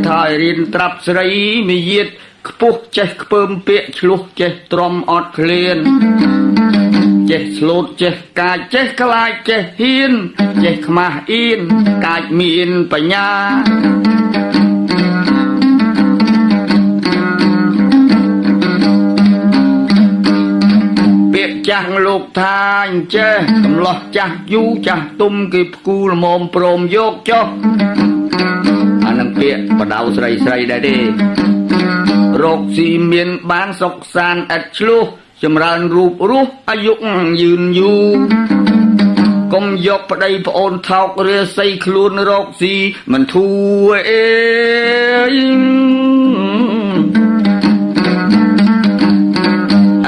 ថយរៀនត្រាប់ស្រីមាយាទខ្ពស់ចេះខ្ពើមពាក្យឆ្លោះចេះទ្រាំអត់ឃ្លានចេះស្លូតចេះកាចចេះខ្លាចចេះហ៊ានចេះខ្មាស់អៀនកាចមានបញ្ញាពាក្យចាស់លោកថាអញ្ចេះកំឡោះចាស់យូចាស់ទុំគេផ្គូលមុំព្រមយកចុះអានឹងពាក្យបដៅស្រីស្រីដែរទេរកស៊ីមានបានសុខសាន្តឥតឆ្លោះចម្រើនរូបរស់អាយុយឺនយូរកុំយកប្តីប្អូនថោករាសីខ្លួនរកស៊ីមិនធូរអេ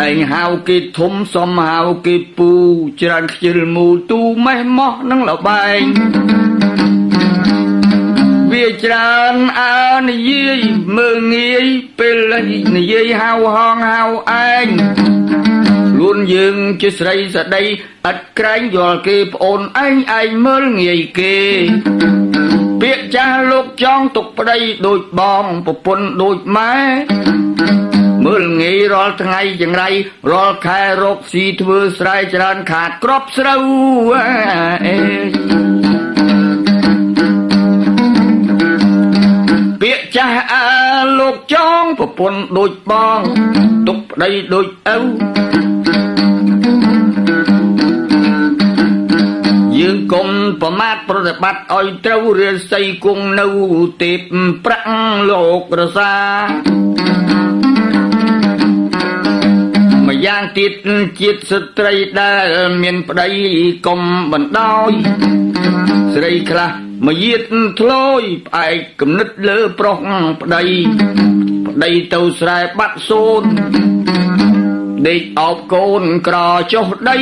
ឯងហៅគេធំសំហៅគេពូច្រើនខ្ជិលមូលទូម៉េះម៉ោះនឹងលបែងវាច្រើនអើនិយាយមើលងាយពេលនិយាយហៅហងហៅឯងខ្លួនយើងជាស្រីស្ដីឥតក្រែងយល់គេប្អូនឯងមើលងាយគេពាក្យចាស់លោកចង់ទុកប្តីដូចបងប្រពន្ធដូចម៉ែមើលងាយរាល់ថ្ងៃចង្រៃរាល់ខែរកស៊ីធ្វើស្រែច្រើនខាតគ្រាប់ស្រូវពាក្យចាស់លោកចង់ប្រពន្ធដូចបងទុកប្តីដូចឪយើងកុំប្រមាថប្រតិបត្តិឲ្យត្រូវរាសីគង់នៅទេពប្រាក់លោករសាម្យ៉ាងទៀតជាតិស្ត្រីដែលមានប្តីកុំបណ្ដោយស្រីខ្លះមកយាតធ្លោយផ្អែកគំនិតលើប្រុសប្តីទៅស្រែបាត់សូនដេកអោបកូនក្រចុះដី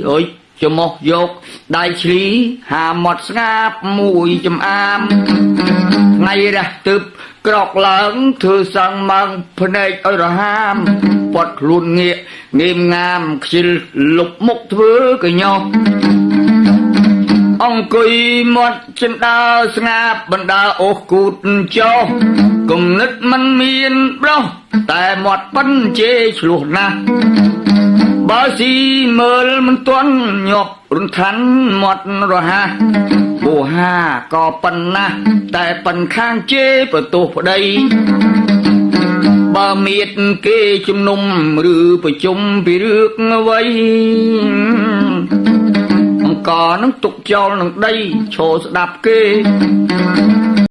អើយចំោះយកដៃឈ្លីហាមាត់ស្ងាបមួយចំអាមថ្ងៃរះទើបក្រកឡើងធ្វើសងម៉ងភ្នែកឲ្យរហាមពាត់ខ្លួនងាកងេមងាមខ្ជិលលុបមុខធ្វើកញ្ញោះអង្គុយមាត់ចិនដើរស្ងាបបណ្ដាអូសគូតចោគំនិតមិនមានប្រុសតែមាត់ប៉ិនជេឆ្លោះណាស់បើស៊ីមើលមិនទាន់ញាប់រន្ធាន់មាត់រហ័សបូហាក៏ប៉ុណ្ណាតែប៉ិនខាងជេបន្ទោសប្តីបើមៀតគេជំនុំឬប្រជុំពីរឿងអ្វីអង្គនឹងទុកចោលនឹងដីឈរស្ដាប់គេ